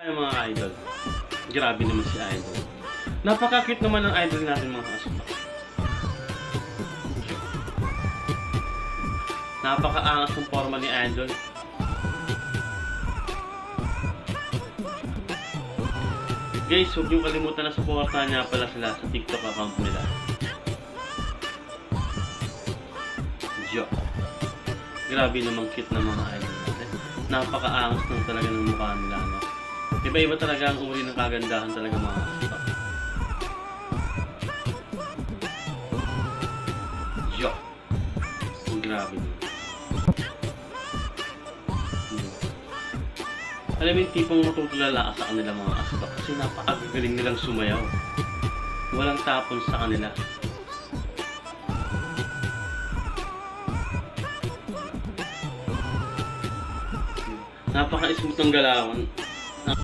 Ay mga idol, grabe naman si idol. Napaka-cute naman ng idol natin mga aspak. Napaka-angas ng forma ni idol. Guys, huwag niyong kalimutan na supportahan niya pala sila sa TikTok account nila. Jo. Grabe naman cute ng mga idol natin. Napaka-angas ng talaga ng mukha nila, no? Iba-iba talaga ang uri ng kagandahan talaga mga aspak. Jo. Ang grabe naman. Alam mo yung tipong matutulala ka sa kanila mga aspak kasi napakagaling nilang sumayaw. Walang tapon sa kanila. Napaka-smooth ng galawan.